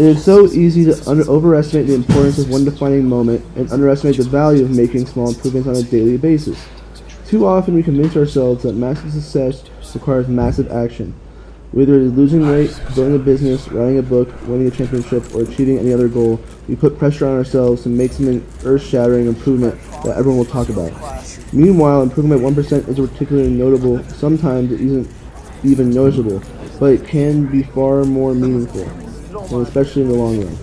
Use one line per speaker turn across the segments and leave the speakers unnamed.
It is so easy to overestimate the importance of one defining moment and underestimate the value of making small improvements on a daily basis. Too often we convince ourselves that massive success requires massive action. Whether it is losing weight, building a business, writing a book, winning a championship, or achieving any other goal, we put pressure on ourselves to make some earth-shattering improvement that everyone will talk about. Meanwhile, improving by 1% isn't particularly notable, sometimes it isn't even noticeable, but it can be far more meaningful, and especially in the long run.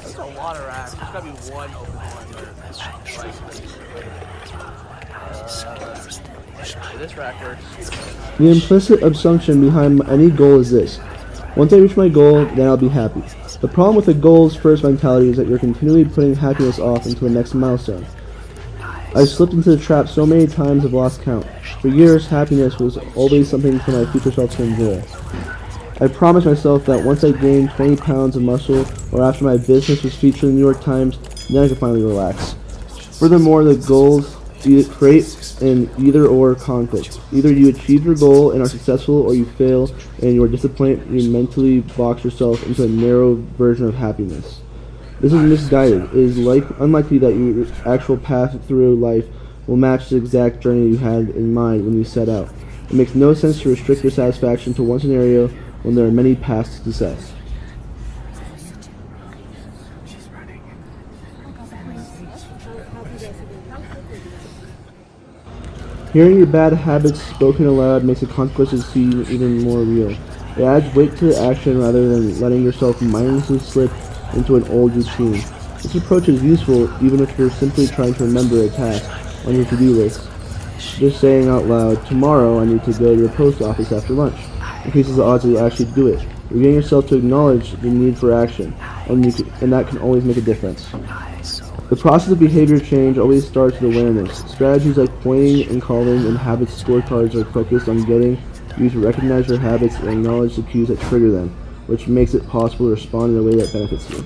There's a lot of racks. There's gotta be one open one there. This rack works.
The implicit assumption behind any goal is this: once I reach my goal, then I'll be happy. The problem with the goals first mentality is that you're continually putting happiness off into the next milestone. I've slipped into the trap so many times I've lost count. For years, happiness was always something for my future self to enjoy. I promised myself that once I gained 20 pounds of muscle, or after my business was featured in the New York Times, then I could finally relax. Furthermore, the goals create an either-or conflict. Either you achieve your goal and are successful, or you fail and you are disappointed. You mentally box yourself into a narrow version of happiness. This is misguided. It is unlikely that your actual path through life will match the exact journey you had in mind when you set out. It makes no sense to restrict your satisfaction to one scenario when there are many paths to success. Hearing your bad habits spoken aloud makes the consequences seem even more real. It adds weight to the action rather than letting yourself mindlessly slip into an old routine. This approach is useful even if you're simply trying to remember a task on your to-do list. Just saying out loud, tomorrow I need to go to the post office after lunch, increases the odds that you'll actually do it. You're getting yourself to acknowledge the need for action, and that can always make a difference. The process of behavior change always starts with awareness. Strategies like pointing and calling and habits scorecards are focused on getting you to recognize your habits and acknowledge the cues that trigger them, which makes it possible to respond in a way that benefits you.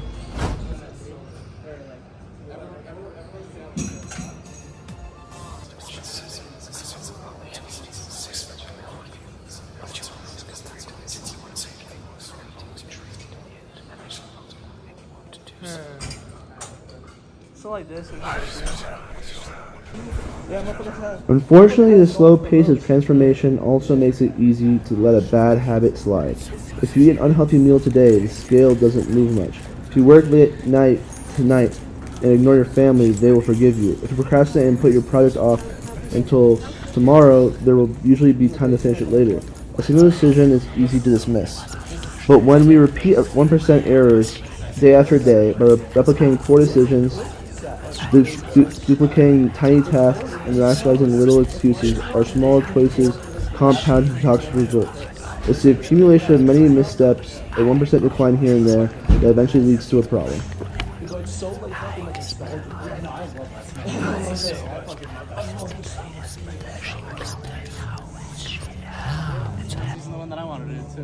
So like this.
Unfortunately, the slow pace of transformation also makes it easy to let a bad habit slide. If you eat an unhealthy meal today, the scale doesn't move much. If you work late night tonight and ignore your family, they will forgive you. If you procrastinate and put your project off until tomorrow, there will usually be time to finish it later. A single decision is easy to dismiss. But when we repeat 1% errors day after day by replicating poor decisions, duplicating tiny tasks, and rationalizing little excuses, our small choices compound into toxic results. It's the accumulation of many missteps, a 1% decline here and there, that eventually leads to a problem.